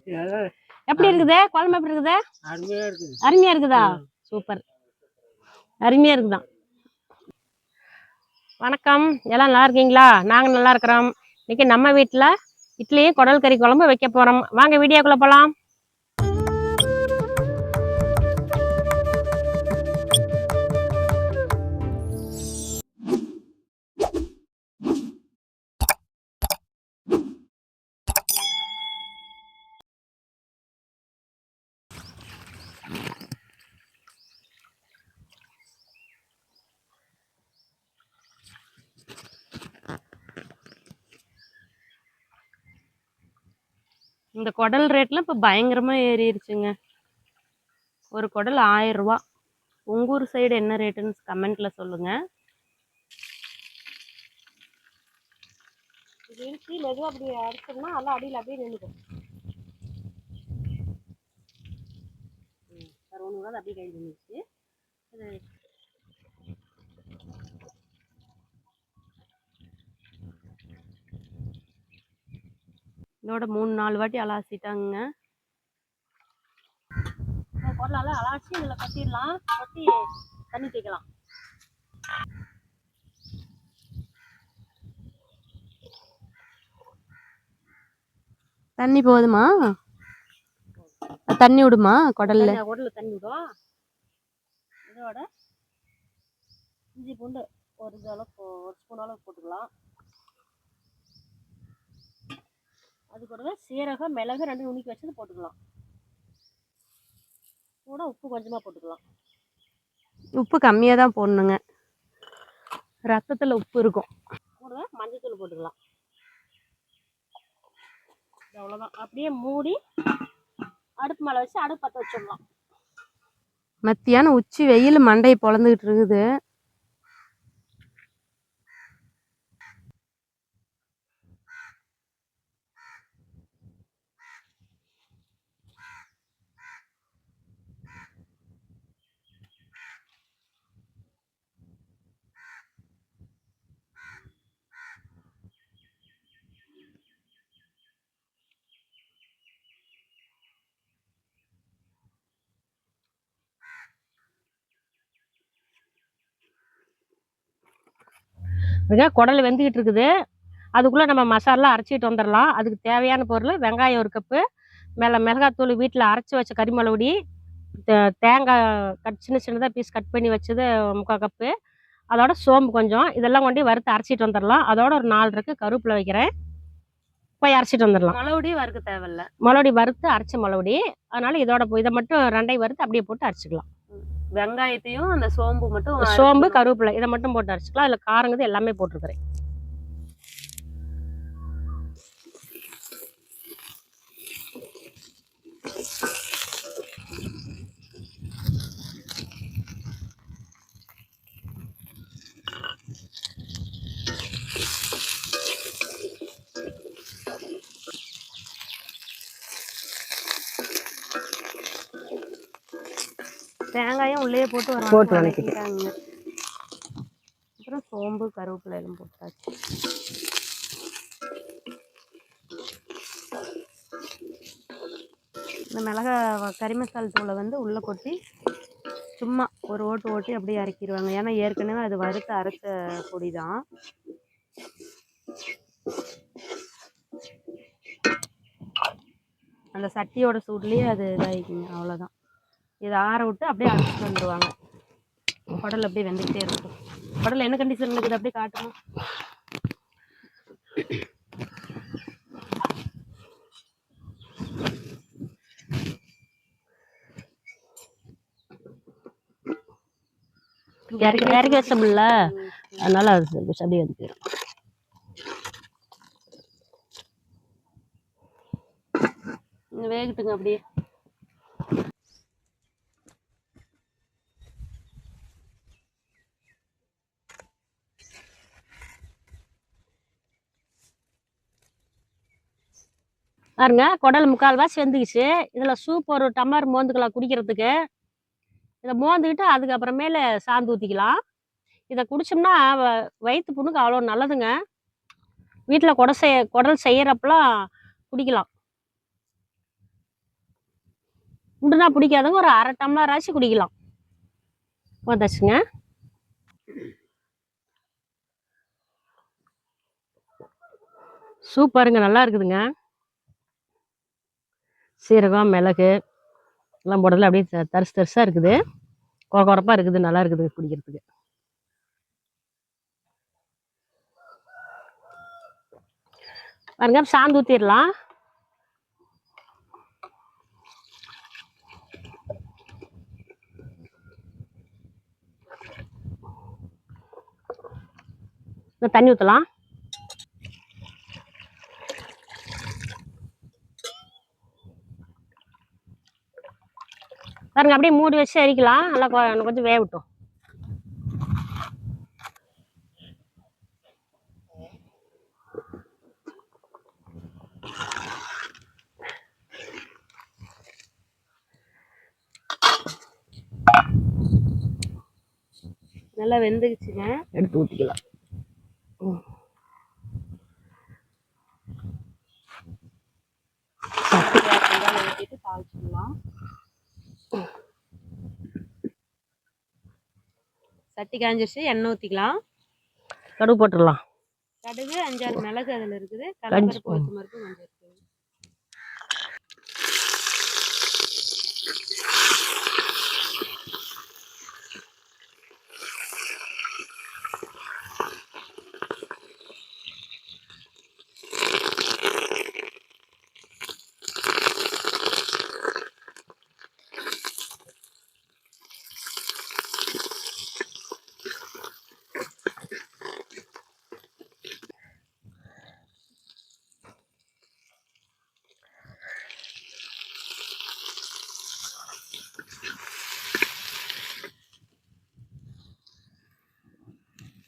எப்படி இருக்குது குழம்பு? எப்படி இருக்குது? அருமையா இருக்குதா? சூப்பர், அருமையா இருக்குதான். வணக்கம், எல்லாம் நல்லா இருக்கீங்களா? நாங்க நல்லா இருக்கிறோம். இன்னைக்கு நம்ம வீட்டுல இட்லியும் குடல் கறி குழம்பு வைக்க போறோம். வாங்க வீடியோக்குள்ள போலாம். இந்த குடல் ரேட்ல இப்ப பயங்கரமா ஏறிடுச்சுங்க. ஒரு குடல் 1000 ரூபா. உங்க ஊர் சைடு என்ன ரேட்டுன்னு கமெண்ட்ல சொல்லுங்க. மெதுவா அப்படி அடிச்சோம்னா நல்லா அடியில் அப்படியே நின்றுக்கும். ஒன்று அப்படியே கை நின்றுச்சு. இதோட 3-4 வாட்டி அலாசிட்டாங்க. குடலால அலாசி இதில் கட்டிடலாம். கட்டி தண்ணி தேய்க்கலாம். தண்ணி போதுமா? தண்ணி விடுமா குடல்ல? குடல்ல தண்ணி விடும். இதோட இஞ்சி பூண்டு ஒரு ஸ்பூன் அளவு போட்டுக்கலாம். அது கூட சீரகம் மிளகு 2 நுணுக்கி வச்சது போட்டுக்கலாம். கூட உப்பு கொஞ்சமா போட்டுக்கலாம். உப்பு கம்மியாக தான் போடணுங்க, ரத்தத்தில் உப்பு இருக்கும். கூட மஞ்சத்தூள் போட்டுக்கலாம். அவ்வளோதான். அப்படியே மூடி அடுப்பு மேலே வச்சு அடுப்பு பற்ற வச்சிடலாம். மத்தியானம் உச்சி வெயில் மண்டையை பொழந்துக்கிட்டு இருக்குது. குடல் வெந்துக்கிட்டு இருக்குது. அதுக்குள்ளே நம்ம மசாலா அரைச்சிட்டு வந்துடலாம். அதுக்கு தேவையான பொருள் வெங்காயம் 1 கப்பு, மிளகாத்தூள் வீட்டில் அரைச்சி வச்ச கறிமிளகுடி, தேங்காய் சின்ன சின்னதாக பீஸ் கட் பண்ணி வச்சது 3/4 கப்பு, அதோட சோம்பு கொஞ்சம். இதெல்லாம் கொண்டு வறுத்து அரைச்சிட்டு வந்துடலாம். அதோட ஒரு 4 இருக்கு கருவேப்பிலை வைக்கிறேன். போய் அரைச்சிட்டு வந்துடலாம். மிளகுடி வறுக்க தேவையில்ல, மிளகுடி வறுத்து அரைச்ச மிளகுடி. அதனால இதோட இதை மட்டும் 2ஐயும் வறுத்து அப்படியே போட்டு அரைச்சிக்கலாம். வெங்காயத்தையும் அந்த சோம்பு மட்டும், சோம்பு கருவேப்பிலை இதை மட்டும் போட்டு அரைச்சிக்கலாம். அதில் காரங்கிறது எல்லாமே போட்டிருக்கிறேன். தேங்காயும் உள்ளே போட்டு வதக்கிட்டாங்க. அப்புறம் சோம்பு கருவேப்பிலை எல்லாம் போட்டாச்சு. இந்த கறி மசாலா தூளை உள்ளே கொட்டி சும்மா ஒரு ஓட்டி அப்படியே இறக்கிடுவாங்க. ஏன்னா ஏற்கனவே அது வறுத்து அரைச்ச பொடி தான். அந்த சட்டியோட சூட்லேயே அது இதாகிக்குங்க. அவ்வளோதான். இதை ஆற விட்டு அப்படியே அரைச்சிட்டு வந்துடுவாங்க. குடல் அப்படியே வெந்துக்கிட்டே இருக்கும். குடல் என்ன கண்டிஷன் இருக்குது அப்படியே காட்டணும். இறக்கி வச்சோம்ல, அதனால அது அப்படியே வந்து போயிடும். வேகட்டுங்க அப்படியே. பாருங்க, குடல் 3/4 வெந்துக்குச்சு. இதில் சூப் ஒரு டம்ளர் மோந்துக்கலாம் குடிக்கிறதுக்கு. இதை மோந்துக்கிட்டு அதுக்கப்புறமேல சாந்து ஊற்றிக்கலாம். இதை குடிச்சோம்னா வயிற்று புண்ணுக்கு அவ்வளோ நல்லதுங்க. வீட்டில் குடல் செய்யறப்பெல்லாம் குடிக்கலாம். சுடுனா பிடிக்காதவங்க ஒரு 1/2 டம்ளர் ஆச்சு குடிக்கலாம். வந்தாச்சுங்க. சூப்பருங்க, நல்லா இருக்குதுங்க. சீரகம், மிளகு எல்லாம் போடுறதுல அப்படியே தரிசு தரிசாக இருக்குது, குறப்பாக இருக்குது, நல்லா இருக்குது குடிக்கிறதுக்கு. பாருங்க, சாந்து ஊற்றிடலாம். தண்ணி ஊற்றலாம். பாருங்க, அப்படியே மூடி வச்சு அரிக்கலாம். நல்லா கொஞ்சம் வேகட்டும். நல்லா வெந்துக்குச்சுங்க, எடுத்து ஊற்றிக்கலாம். ஊற்றிட்டு தாளிச்சிடலாம். சட்டி காஞ்சிருச்சு, எண்ணெய் ஊற்றிக்கலாம். கடுகு போட்டுடலாம். கடுகு 5-6 மிளகு அதில் இருக்குது, கடலைப்பருப்பு உளுத்தம் பருப்பு கொஞ்சம் இருக்குது.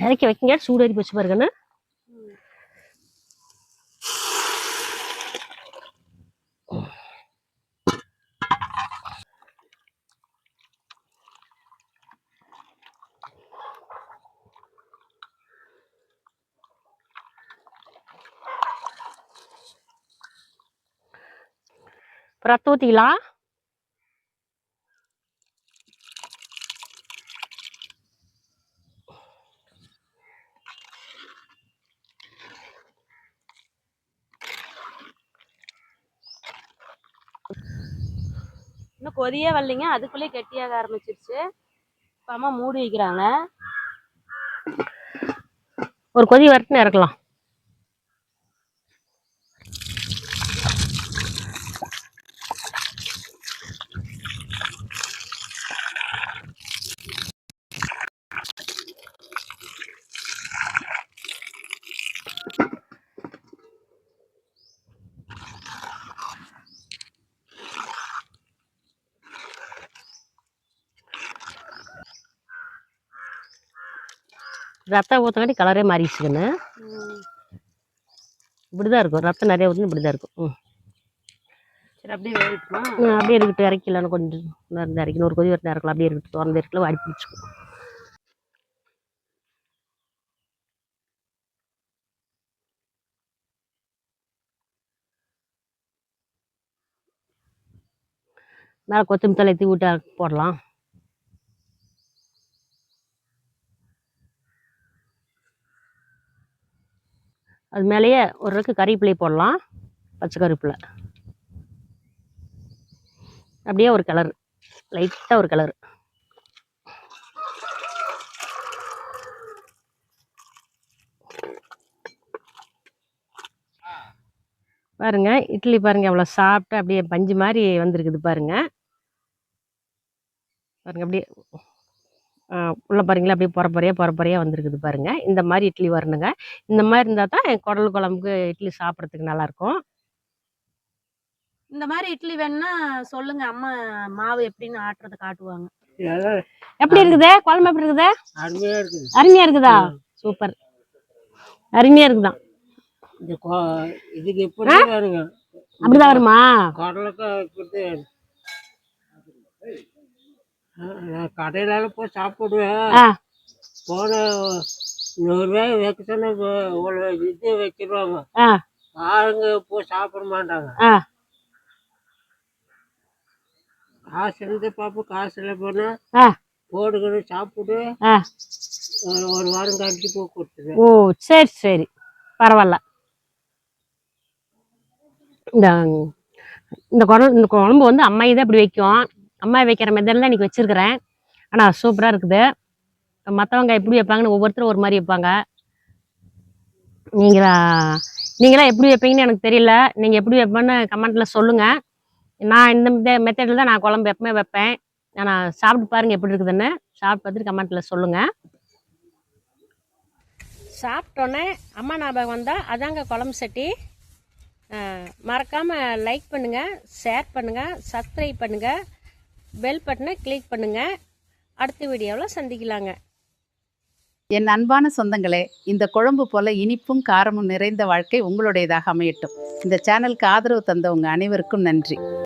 இறக்கி வைக்கிங்க, சூடேறி போச்சு பாருங்கன்னு. ரத்தம் ஊற்றிக்கலாம். இன்னும் கொதியே வரலைங்க, அதுக்குள்ளே கெட்டியாக ஆரம்பிச்சிருச்சு. இப்போ அம்மா மூடி வைக்கிறாங்க. ஒரு கொதி வரட்டுன்னு இறக்கலாம். ரத்தம் ஊற்றங்காட்டி கலரே மாறிடுச்சுன்னு. இப்படிதான் இருக்கும், ரத்தம் நிறைய ஊற்றணும், இப்படிதான் இருக்கும். சரி, அப்படியே வேகட்டுமா? அப்படியே இருக்கட்டும், இறக்கலாம். கொஞ்சம் நேரம் இறக்கணும், ஒரு கொதி வரட்டு இறக்கலாம். அப்படியே இருக்கட்டும், திறந்து இருக்கல வாடி பிடிச்சிக்கும். மேலே கொத்தமல்லி தழை தூவி விட்டு போடலாம். அது மேலேயே ஒரு ரக்கு கறிவேப்பிலை போடலாம், பச்சை கருவேப்பிலை. அப்படியே ஒரு கலர், லைட்டாக ஒரு கலர். பாருங்க, இட்லி பாருங்க எவ்வளோ சாப்பிட்டு அப்படியே பஞ்சு மாதிரி வந்திருக்குது பாருங்க. பாருங்க அப்படியே உள்ள பாருங்களா, அப்படியே பொறப்பறையாக வந்திருக்குது பாருங்க. இந்த மாதிரி இட்லி வரணுங்க. இந்த மாதிரி இருந்தால் தான் குடல் குழம்புக்கு இட்லி சாப்பிட்றதுக்கு நல்லாயிருக்கும். இந்த மாதிரி இட்லி வேணும்னா சொல்லுங்க, அம்மா மாவு எப்படின்னு ஆட்டுறதை காட்டுவாங்க. எப்படி இருக்குது குழம்பு? எப்படி இருக்குது? அருமையா இருக்குதா? சூப்பர், அருமையா இருக்குதான். அப்படிதான் வருமா? கடையில போய் சாப்பிடுவேன். போன 100 ரூபாய் வைக்க சொன்ன இது வச்சிருவாங்க, ஆளுங்க போய் சாப்பிட மாட்டாங்க. காசு இருந்து பார்ப்போம், காசு இல்லை போனா ஆ போடுகணும் சாப்பிடு, ஆ ஒரு வாரம் கழிச்சு போய் கொடுத்துருவேன். ஓ சரி சரி பரவாயில்ல. இந்த இந்த குழம்பு வந்து அம்மா தான் இப்படி வைக்கும். அம்மா வைக்கிற மெத்தடில் இன்னைக்கு வச்சிருக்கிறேன். ஆனால் சூப்பராக இருக்குது. மற்றவங்க எப்படி வைப்பாங்கன்னு ஒவ்வொருத்தரும் ஒரு மாதிரி வைப்பாங்க. நீங்களாம் எப்படி வைப்பீங்கன்னு எனக்கு தெரியல. நீங்கள் எப்படி வைப்பேன்னு கமெண்ட்டில் சொல்லுங்கள். நான் இந்த மெத்தடில் தான் நான் குழம்பு எப்பவுமே வைப்பேன். ஆனால் சாப்பிட்டு பாருங்கள் எப்படி இருக்குதுன்னு. சாப்பிட்டு பார்த்துட்டு கமெண்ட்டில் சொல்லுங்கள். சாப்பிட்டோன்னே அம்மா ஞாபகம் வந்தால் அதாங்க குழம்பு சட்டி. மறக்காமல் லைக் பண்ணுங்கள், ஷேர் பண்ணுங்கள், சப்ஸ்கிரைப் பண்ணுங்கள், பெல் பட்டனை கிளிக் பண்ணுங்கள். அடுத்த வீடியோவில் சந்திக்கலாங்க. என் அன்பான சொந்தங்களே, இந்த குழம்பு போல இனிப்பும் காரமும் நிறைந்த வாழ்க்கை உங்களுடையதாக அமையட்டும். இந்த சேனலுக்கு ஆதரவு தந்த உங்கள் அனைவருக்கும் நன்றி.